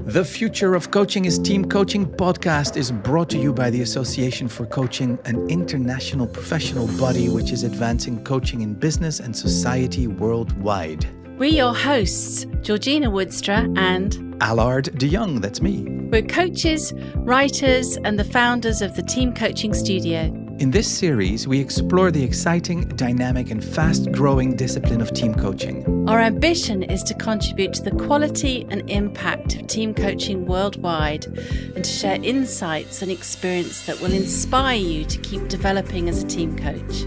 The Future of Coaching is Team Coaching podcast is brought to you by the Association for Coaching, an international professional body which is advancing coaching in business and society worldwide. We're your hosts, Georgina Woudstra and Allard Jong, that's me. We're coaches, writers, and the founders of the Team Coaching Studio. In this series, we explore the exciting, dynamic, and fast-growing discipline of team coaching. Our ambition is to contribute to the quality and impact of team coaching worldwide and to share insights and experience that will inspire you to keep developing as a team coach.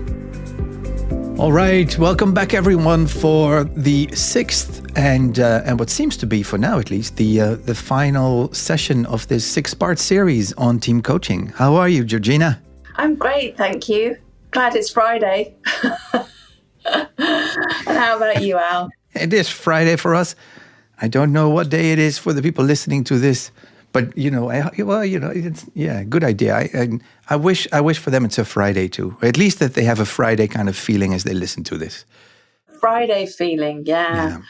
All right, welcome back everyone for the sixth and what seems to be, for now at least, the final session of this six-part series on team coaching. How are you, Georgina? I'm great, thank you. Glad it's Friday. And how about you, Al? It is Friday for us. I don't know what day it is for the people listening to this, but it's good idea. I wish for them it's a Friday too, or at least that they have a Friday kind of feeling as they listen to this. Friday feeling, yeah.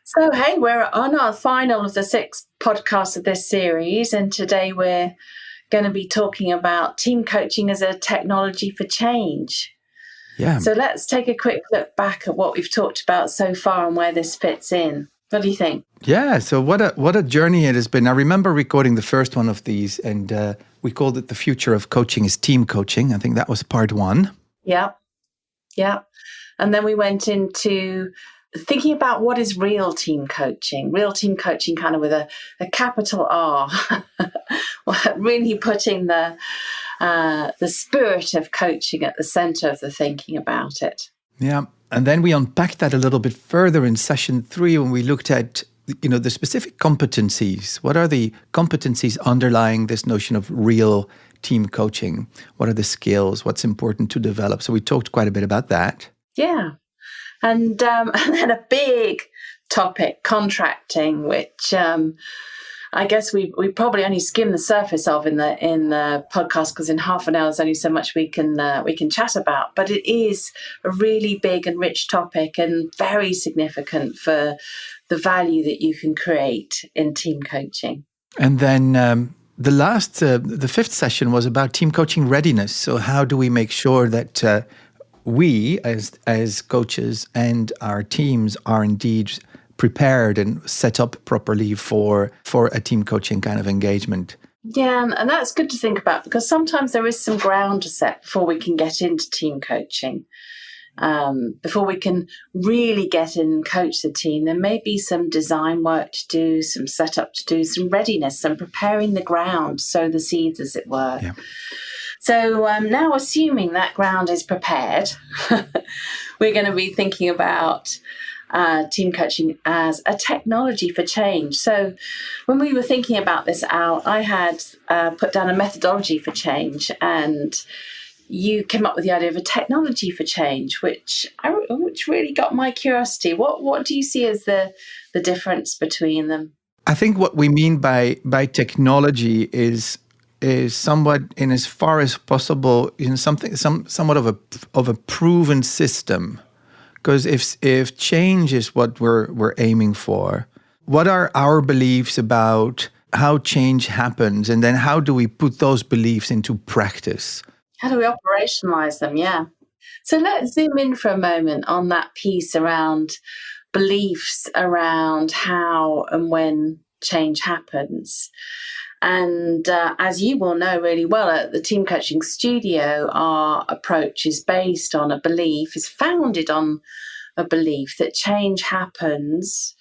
So hey, we're on our final of the sixth podcast of this series, and today we're going to be talking about team coaching as a technology for change. Yeah. So let's take a quick look back at what we've talked about so far and where this fits in. What do you think? Yeah. So what a journey it has been. I remember recording the first one of these, and we called it "The Future of Coaching is Team Coaching." I think that was part one. Yeah. And then we went into thinking about what is real team coaching kind of with a capital R, really putting the spirit of coaching at the center of the thinking about it. Yeah. And then we unpacked that a little bit further in session 3 when we looked at, the specific competencies. What are the competencies underlying this notion of real team coaching? What are the skills? What's important to develop? So we talked quite a bit about that. Yeah. And then a big topic, contracting, which I guess we probably only skimmed the surface of in the podcast, because in half an hour there's only so much we can chat about. But it is a really big and rich topic and very significant for the value that you can create in team coaching. And then the fifth session was about team coaching readiness. So how do we make sure that we as coaches and our teams are indeed prepared and set up properly for a team coaching kind of engagement? Yeah, and that's good to think about, because sometimes there is some ground to set before we can get into team coaching. Before we can really get in and coach the team, there may be some design work to do, some setup to do, some readiness, some preparing the ground, sow the seeds, as it were. Yeah. So now, assuming that ground is prepared, we're going to be thinking about team coaching as a technology for change. So when we were thinking about this, Al, I had put down a methodology for change, and you came up with the idea of a technology for change, which really got my curiosity. What do you see as the difference between them? I think what we mean by technology is somewhat, in as far as possible, somewhat of a proven system. Because if change is what we're aiming for, what are our beliefs about how change happens, and then how do we put those beliefs into practice? How do we operationalize them? Yeah. So let's zoom in for a moment on that piece around beliefs around how and when change happens. And as you will know really well, at the Team Coaching Studio, our approach is based on is founded on a belief that change happens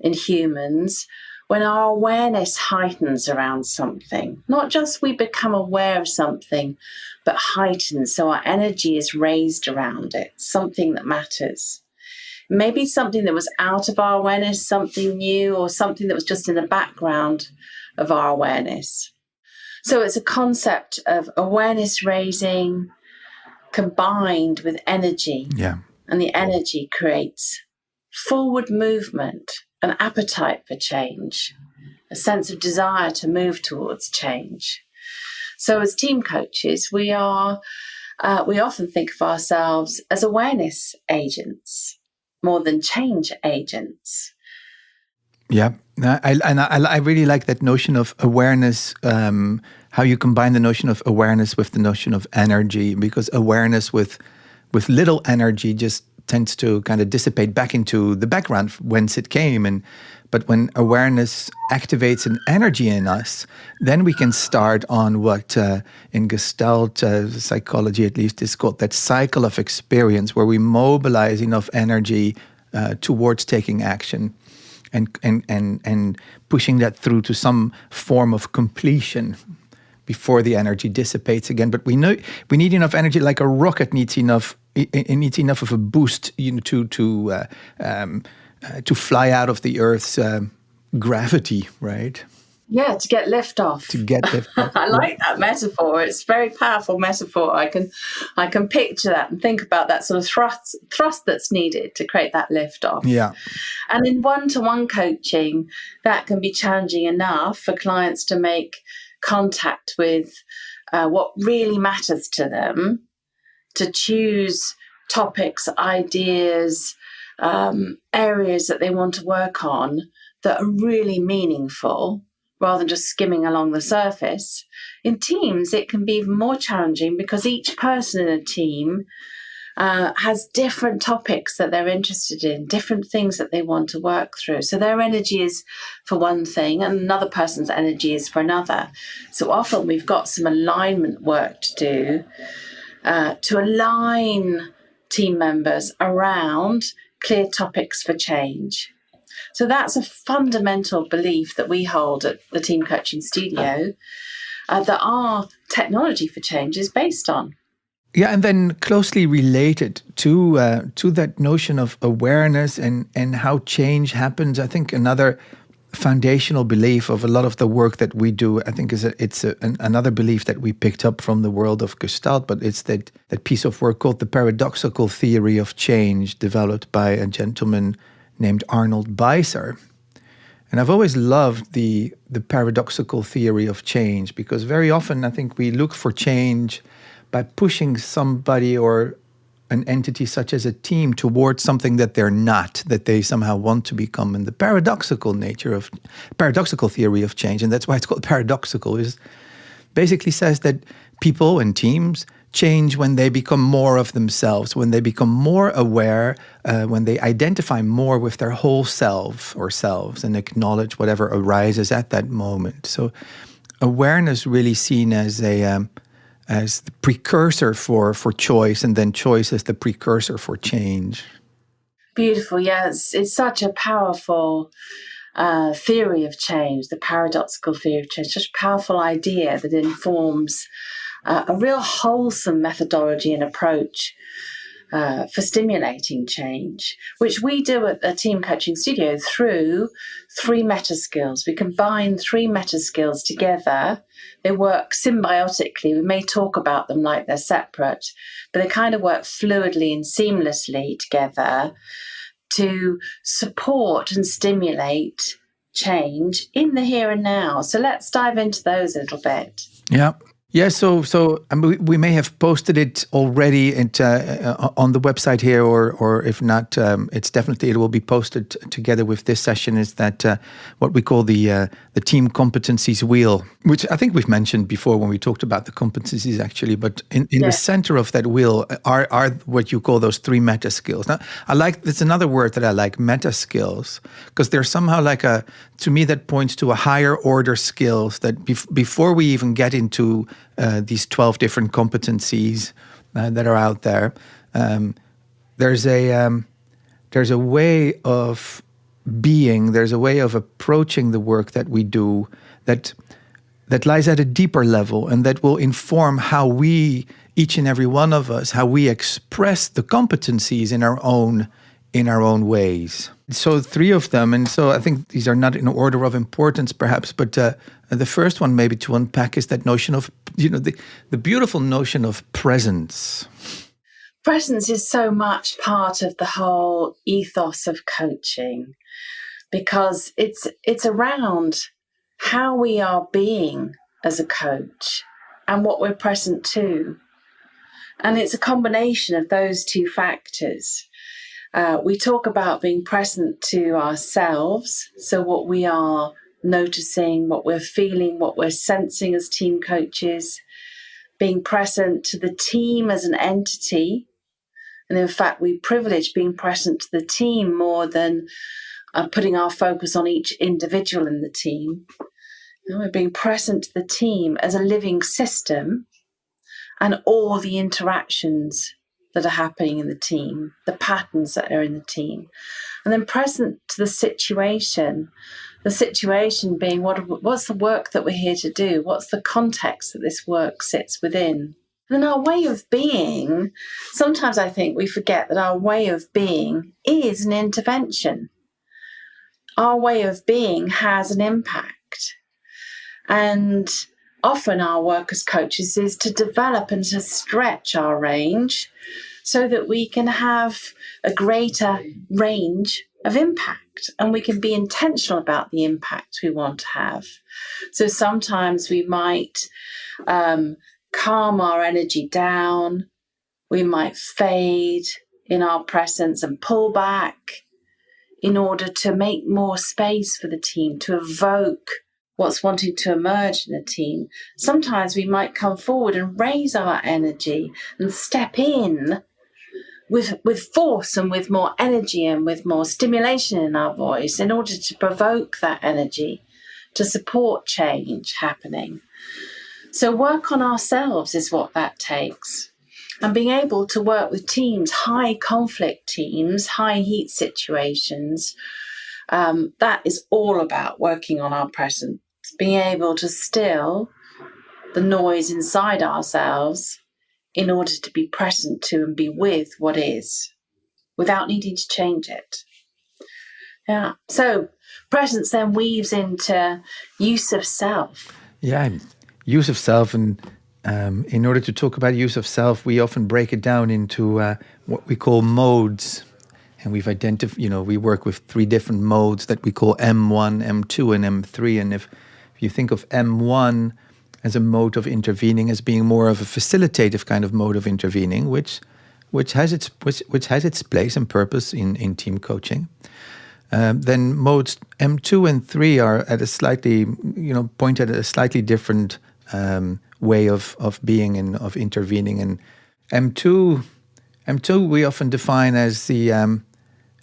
in humans when our awareness heightens around something. Not just we become aware of something, but heightens, so our energy is raised around it, something that matters. Maybe something that was out of our awareness, something new, or something that was just in the background of our awareness. So it's a concept of awareness raising combined with energy. Yeah. And the energy creates forward movement, an appetite for change, a sense of desire to move towards change. So as team coaches, we often think of ourselves as awareness agents more than change agents. Yeah, I really like that notion of awareness. How you combine the notion of awareness with the notion of energy, because awareness with little energy just tends to kind of dissipate back into the background whence it came. But when awareness activates an energy in us, then we can start on what in Gestalt psychology at least is called that cycle of experience, where we mobilize enough energy towards taking action and pushing that through to some form of completion before the energy dissipates again. But we know we need enough energy, like a rocket needs enough. It needs enough of a boost, to fly out of the Earth's gravity, right? Yeah, to get lift off. To get lift off. I like that metaphor. It's a very powerful metaphor. I can picture that and think about that sort of thrust that's needed to create that lift off. Yeah. And in one-to-one coaching, that can be challenging enough for clients to make contact with what really matters to them, to choose topics, ideas, areas that they want to work on that are really meaningful, rather than just skimming along the surface. In teams, it can be even more challenging because each person in a team has different topics that they're interested in, different things that they want to work through. So their energy is for one thing and another person's energy is for another. So often we've got some alignment work to do to align team members around clear topics for change. So that's a fundamental belief that we hold at the Team Coaching Studio that our technology for change is based on. Yeah, and then closely related to that notion of awareness and how change happens, I think another foundational belief of a lot of the work that we do, I think, is another belief that we picked up from the world of Gestalt, but it's that piece of work called the Paradoxical Theory of Change, developed by a gentleman named Arnold Beisser. And I've always loved the paradoxical theory of change, because very often I think we look for change by pushing somebody or an entity such as a team towards something that they're not, that they somehow want to become. And the paradoxical theory of change, and that's why it's called paradoxical, is basically says that people and teams change when they become more of themselves, when they become more aware, when they identify more with their whole self or selves and acknowledge whatever arises at that moment. So awareness really seen as as the precursor for choice, and then choice as the precursor for change. Beautiful. Yes, it's such a powerful theory of change, the paradoxical theory of change, such a powerful idea that informs a real wholesome methodology and approach for stimulating change, which we do at the Team Coaching Studio through 3 meta skills. We combine 3 meta skills together. They work symbiotically. We may talk about them like they're separate, but they kind of work fluidly and seamlessly together to support and stimulate change in the here and now. So let's dive into those a little bit. Yeah. Yeah, so we may have posted it already on the website here, or if not, it will be posted together with this session. Is that what we call the team competencies wheel, which I think we've mentioned before when we talked about the competencies actually. But in the center of that wheel are what you call those 3 meta skills. Now, that's another word that I like, meta skills, because they're somehow to me that points to a higher order skills that before we even get into these 12 different competencies that are out there. There's a way of being. There's a way of approaching the work that we do that lies at a deeper level, and that will inform how we, each and every one of us, how we express the competencies in our own ways. So 3 of them, and so I think these are not in order of importance perhaps, but the first one maybe to unpack is that notion of, the beautiful notion of presence. Presence is so much part of the whole ethos of coaching, because it's around how we are being as a coach and what we're present to. And it's a combination of those 2 factors. We talk about being present to ourselves. So what we are noticing, what we're feeling, what we're sensing as team coaches, being present to the team as an entity. And in fact, we privilege being present to the team more than putting our focus on each individual in the team. We're being present to the team as a living system and all the interactions that are happening in the team, the patterns that are in the team. And then present to the situation being what's the work that we're here to do? What's the context that this work sits within? And our way of being, sometimes I think we forget that our way of being is an intervention. Our way of being has an impact. And often our work as coaches is to develop and to stretch our range so that we can have a greater range of impact and we can be intentional about the impact we want to have. So sometimes we might calm our energy down, we might fade in our presence and pull back in order to make more space for the team, to evoke what's wanting to emerge in a team. Sometimes we might come forward and raise our energy and step in with force and with more energy and with more stimulation in our voice in order to provoke that energy, to support change happening. So work on ourselves is what that takes. And being able to work with teams, high conflict teams, high heat situations, that is all about working on our presence, being able to still the noise inside ourselves in order to be present to and be with what is without needing to change it. Yeah. So presence then weaves into use of self. Yeah, use of self. And in order to talk about use of self, we often break it down into what we call modes. And we've identified, we work with 3 different modes that we call M1, M2, and M3. And if you think of M1 as a mode of intervening as being more of a facilitative kind of mode of intervening, which has its place and purpose in team coaching. Then modes M2 and 3 are at a slightly, point at a slightly different way of being and of intervening. And M2 we often define as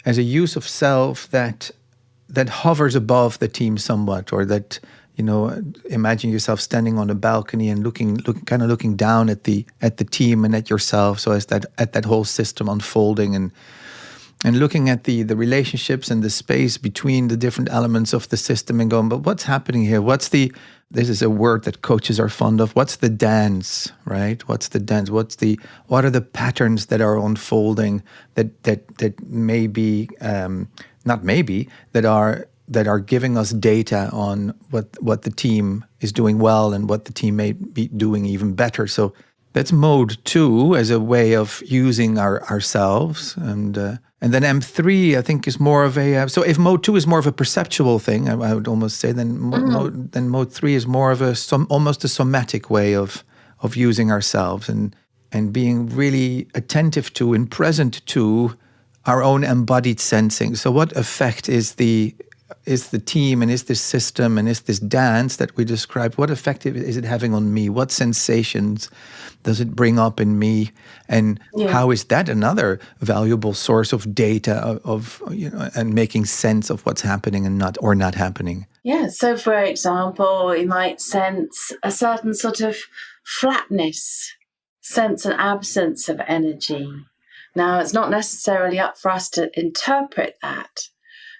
as a use of self that hovers above the team somewhat, or that, imagine yourself standing on a balcony and looking down at the team and at yourself, so as at that whole system unfolding and looking at the relationships and the space between the different elements of the system and going, but what's happening here? This is a word that coaches are fond of. What's the dance, right? What's the dance? What are the patterns that are unfolding that maybe, not maybe, that are giving us data on what the team is doing well and what the team may be doing even better. So that's mode 2 as a way of using ourselves. And then M3, I think, is more of a... so if mode 2 is more of a perceptual thing, I would almost say, then mode 3 is more of almost a somatic way of using ourselves and being really attentive to and present to our own embodied sensing. So what effect is the team and is this system and is this dance that we described, what effect is it having on me? What sensations does it bring up in me? And how is that another valuable source of data and making sense of what's happening and not happening? Yeah, so for example, you might sense a certain sort of flatness, sense an absence of energy. Now, it's not necessarily up for us to interpret that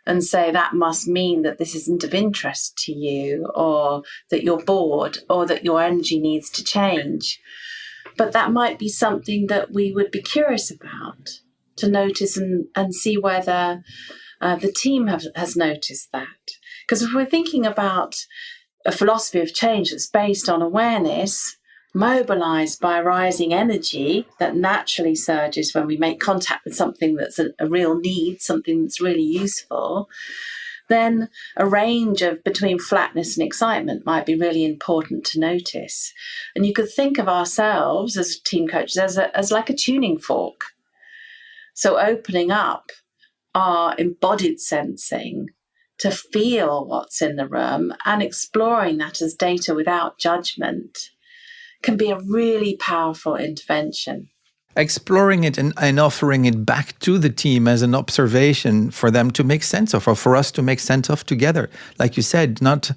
and say that must mean that this isn't of interest to you, or that you're bored, or that your energy needs to change. But that might be something that we would be curious about, to notice and see whether the team has noticed that. Because if we're thinking about a philosophy of change that's based on awareness, mobilized by rising energy that naturally surges when we make contact with something that's a real need, something that's really useful, then a range of between flatness and excitement might be really important to notice. And you could think of ourselves as team coaches as like a tuning fork. So opening up our embodied sensing to feel what's in the room and exploring that as data without judgment can be a really powerful intervention. Exploring it and offering it back to the team as an observation for them to make sense of, or for us to make sense of together. Like you said, not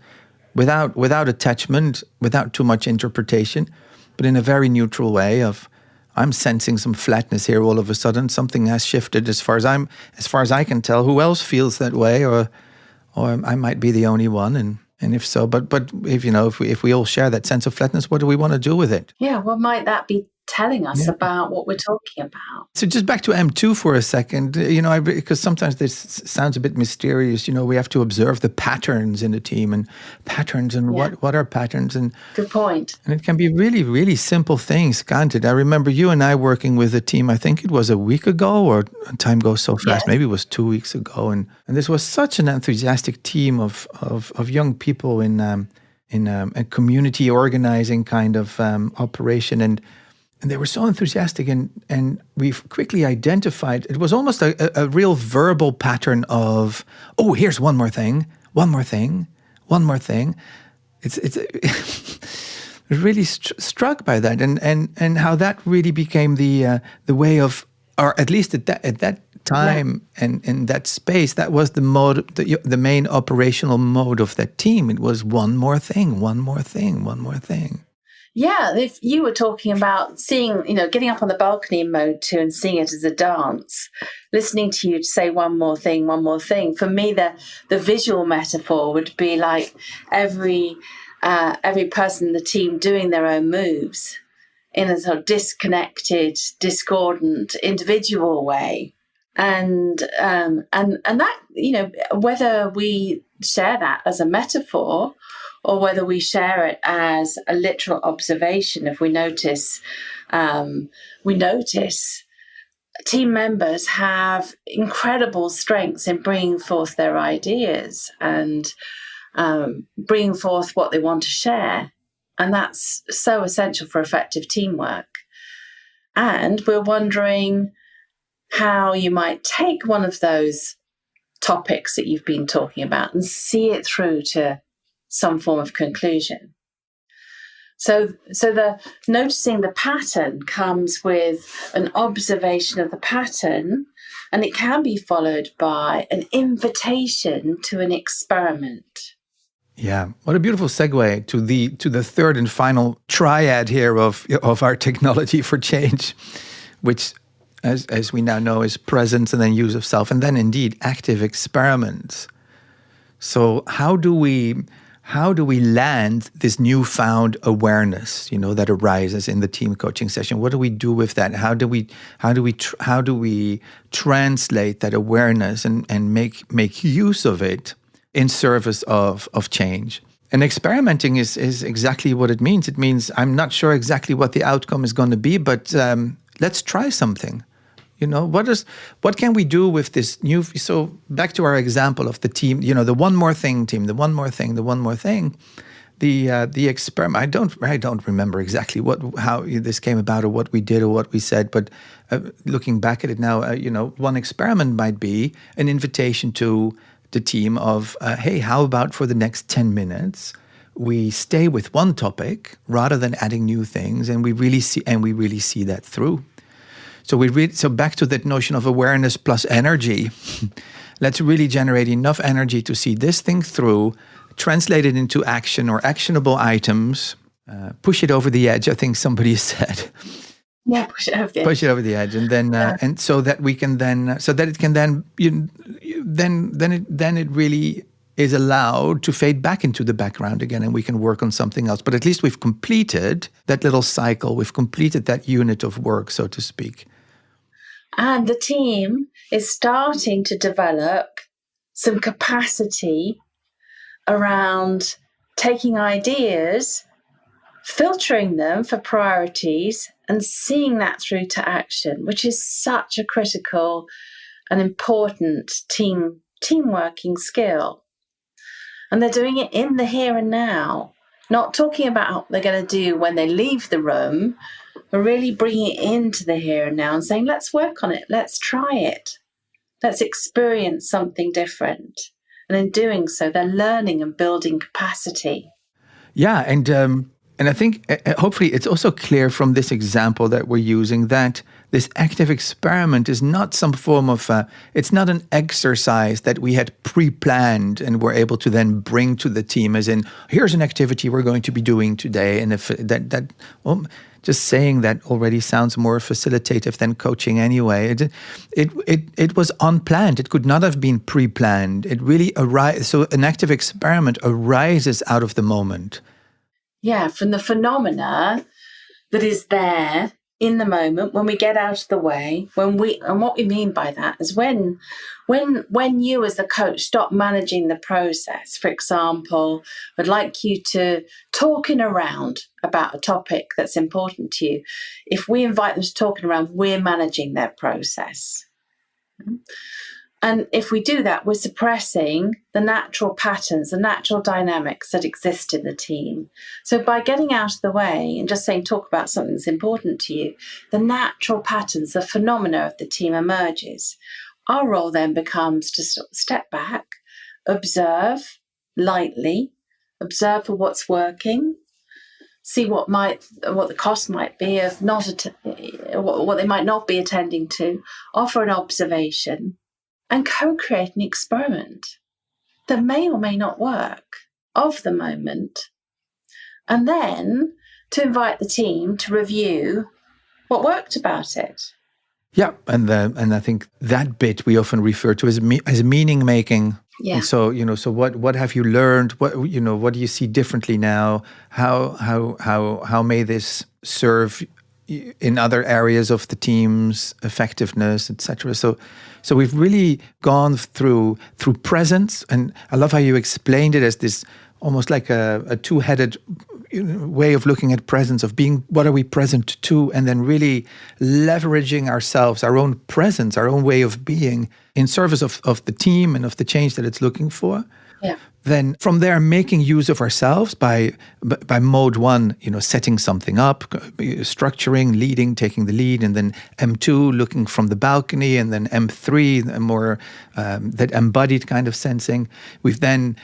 without attachment, without too much interpretation, but in a very neutral way of, I'm sensing some flatness here all of a sudden. Something has shifted as far as I can tell. Who else feels that way? Or I might be the only one. And if so, but if we all share that sense of flatness, what do we want to do with it? Yeah, what might that be telling us about what we're talking about? So just back to M2 for a second, because sometimes this sounds a bit mysterious. We have to observe the patterns in the team and what are patterns? And good point. And it can be really, really simple things, can't it? I remember you and I working with a team, I think it was a week ago, or time goes so fast, maybe it was 2 weeks ago. And this was such an enthusiastic team of young people in a community organizing kind of operation. And they were so enthusiastic, and we've quickly identified, it was almost a real verbal pattern of, oh, here's one more thing. It's really struck by that, and how that really became the way of, or at least at that time and in that space, that was the mode, the main operational mode of that team. It was one more thing. Yeah, if you were talking about seeing, getting up on the balcony in mode 2 and seeing it as a dance, listening to you say one more thing. For me, the visual metaphor would be like every person in the team doing their own moves in a sort of disconnected, discordant, individual way. And that, whether we share that as a metaphor or whether we share it as a literal observation, if we notice team members have incredible strengths in bringing forth their ideas and bringing forth what they want to share. And that's so essential for effective teamwork. And we're wondering how you might take one of those topics that you've been talking about and see it through to some form of conclusion. So the noticing the pattern comes with an observation of the pattern, and it can be followed by an invitation to an experiment. Yeah, what a beautiful segue to the third and final triad here of our technology for change, which, as we now know, is presence and then use of self, and then indeed active experiments. So how do we land this newfound awareness, that arises in the team coaching session? What do we do with that? How do we translate that awareness and make use of it in service of change? And experimenting is exactly what it means. It means I'm not sure exactly what the outcome is going to be, but let's try something. What can we do with this new? So back to our example of the team, the one more thing team, the one more thing, the experiment. I don't remember exactly how this came about or what we did or what we said, but looking back at it now, one experiment might be an invitation to the team of, hey, how about for the next 10 minutes we stay with one topic rather than adding new things, and we really see that through. So back to that notion of awareness plus energy. Let's really generate enough energy to see this thing through, translate it into action or actionable items, push it over the edge, I think somebody said. Yeah, push it over the edge. Push it over the edge, and then and so that we can then, so that it can then, then it really is allowed to fade back into the background again, and we can work on something else. But at least we've completed that little cycle. We've completed that unit of work, so to speak. And the team is starting to develop some capacity around taking ideas, filtering them for priorities, and seeing that through to action, which is such a critical and important team working skill. And they're doing it in the here and now, not talking about what they're going to do when they leave the room, but really bringing it into the here and now and saying, let's work on it, let's try it. Let's experience something different. And in doing so, they're learning and building capacity. Yeah, and I think hopefully it's also clear from this example that we're using that this active experiment is not some form of it's not an exercise that we had pre-planned and were able to then bring to the team, as in, here's an activity we're going to be doing today. And if just saying that already sounds more facilitative than coaching anyway. It was unplanned. It could not have been pre-planned. It really arises. So an active experiment arises out of the moment. Yeah, from the phenomena that is there in the moment when we get out of the way, and what we mean by that is when you as the coach stop managing the process. For example, I'd like you to talk in a round about a topic that's important to you. If we invite them to talk in a round, we're managing their process. And if we do that, we're suppressing the natural patterns, the natural dynamics that exist in the team. So by getting out of the way and just saying, talk about something that's important to you, the natural patterns, the phenomena of the team emerges. Our role then becomes to step back, observe lightly, observe for what's working, see what the cost might be of what they might not be attending to, offer an observation, and co-create an experiment that may or may not work of the moment. And then to invite the team to review what worked about it. Yeah, and I think that bit we often refer to as meaning making. Yeah. And so what have you learned? What do you see differently now? How may this serve in other areas of the team's effectiveness, etc. So we've really gone through presence, and I love how you explained it as this almost like a two-headed way of looking at presence, of being, what are we present to, and then really leveraging ourselves, our own presence, our own way of being in service of the team and of the change that it's looking for. Yeah. Then from there, making use of ourselves by mode one, setting something up, structuring, leading, taking the lead, and then M2, looking from the balcony, and then M3, more that embodied kind of sensing. We've then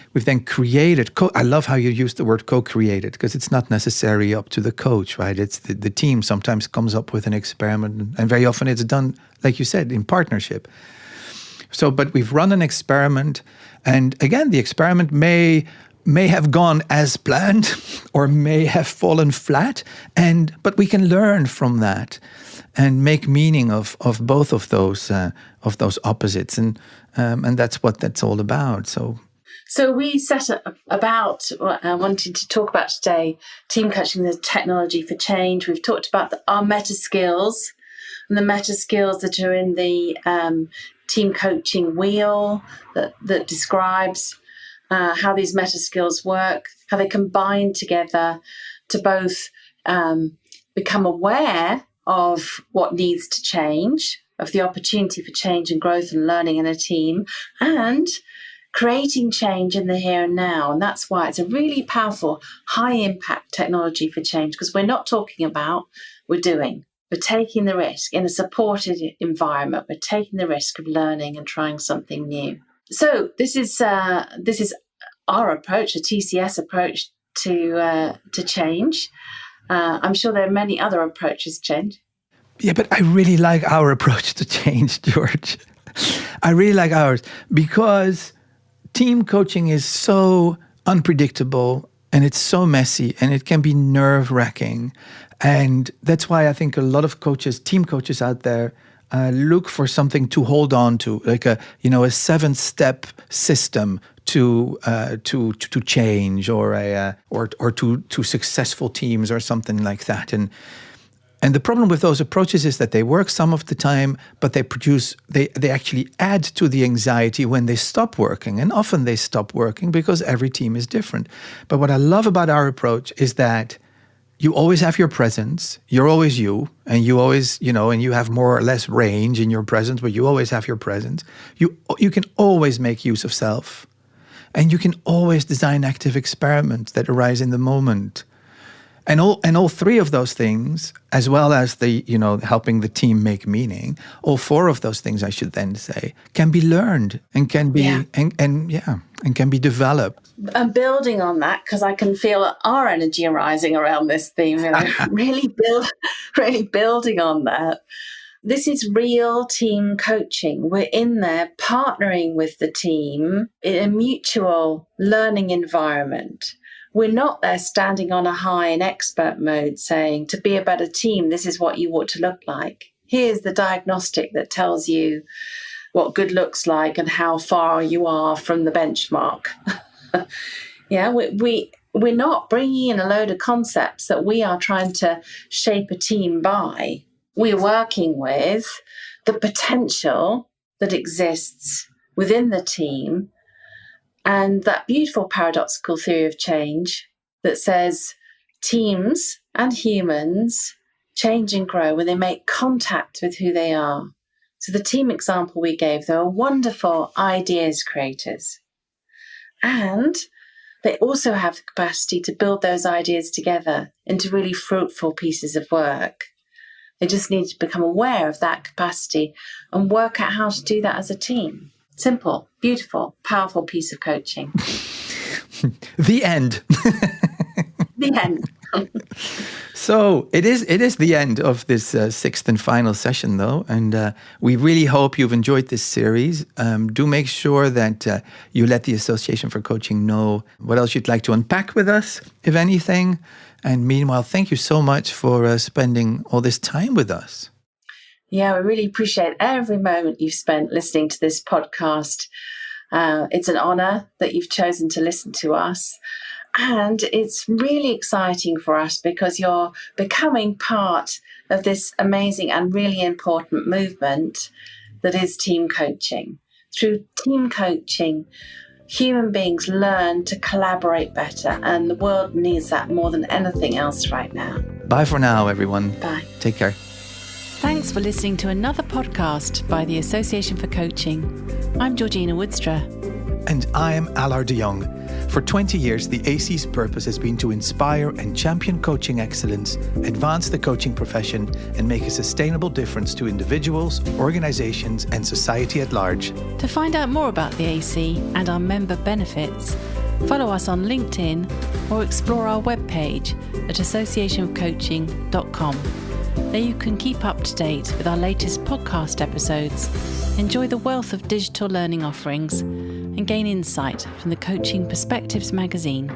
created. I love how you use the word co-created, because it's not necessarily up to the coach, right? It's the team sometimes comes up with an experiment, and very often it's done, like you said, in partnership. So, but we've run an experiment, and again, the experiment may have gone as planned or may have fallen flat, but we can learn from that and make meaning of both of those opposites, and that's what that's all about. So we set about wanting to talk about today team coaching, the technology for change. We've talked about our meta skills and the meta skills that are in the team coaching wheel that describes how these meta skills work, how they combine together to both become aware of what needs to change, of the opportunity for change and growth and learning in a team, and creating change in the here and now. And that's why it's a really powerful, high impact technology for change, because we're not talking about, we're doing. We're taking the risk in a supported environment. We're taking the risk of learning and trying something new. So this is our approach, a TCS approach to change. I'm sure there are many other approaches to change. Yeah, but I really like our approach to change, George. I really like ours because team coaching is so unpredictable, and it's so messy, and it can be nerve-wracking. And that's why I think a lot of coaches, team coaches out there, look for something to hold on to, like a 7-step system to change, or to successful teams, or something like that. And the problem with those approaches is that they work some of the time, but they actually add to the anxiety when they stop working. And often they stop working because every team is different. But what I love about our approach is that you always have your presence. You're always you, and you always, and you have more or less range in your presence, but you always have your presence. You can always make use of self, and you can always design active experiments that arise in the moment. And all three of those things, as well as the, helping the team make meaning, all four of those things, I should then say, can be learned and can be and can be developed. And building on that, because I can feel our energy rising around this theme, really building on that. This is real team coaching. We're in there partnering with the team in a mutual learning environment. We're not there standing on a high in expert mode saying, to be a better team, this is what you ought to look like. Here's the diagnostic that tells you what good looks like and how far you are from the benchmark. We're not bringing in a load of concepts that we are trying to shape a team by. We're working with the potential that exists within the team and that beautiful paradoxical theory of change that says teams and humans change and grow when they make contact with who they are. So the team example we gave, they were wonderful ideas creators. And they also have the capacity to build those ideas together into really fruitful pieces of work. They just need to become aware of that capacity and work out how to do that as a team. Simple, beautiful, powerful piece of coaching. The end. The end. So it is the end of this sixth and final session, though, and we really hope you've enjoyed this series. Do make sure that you let the Association for Coaching know what else you'd like to unpack with us, if anything. And meanwhile, thank you so much for spending all this time with us. Yeah, we really appreciate every moment you've spent listening to this podcast. It's an honor that you've chosen to listen to us. And it's really exciting for us because you're becoming part of this amazing and really important movement that is team coaching. Through team coaching, human beings learn to collaborate better, and the world needs that more than anything else right now. Bye for now, everyone. Bye. Take care. Thanks for listening to another podcast by the Association for Coaching. I'm Georgina Woudstra. And I am Allard de Jong. For 20 years, the AC's purpose has been to inspire and champion coaching excellence, advance the coaching profession, and make a sustainable difference to individuals, organizations, and society at large. To find out more about the AC and our member benefits, follow us on LinkedIn or explore our webpage at associationofcoaching.com. There you can keep up to date with our latest podcast episodes, enjoy the wealth of digital learning offerings, and gain insight from the Coaching Perspectives magazine.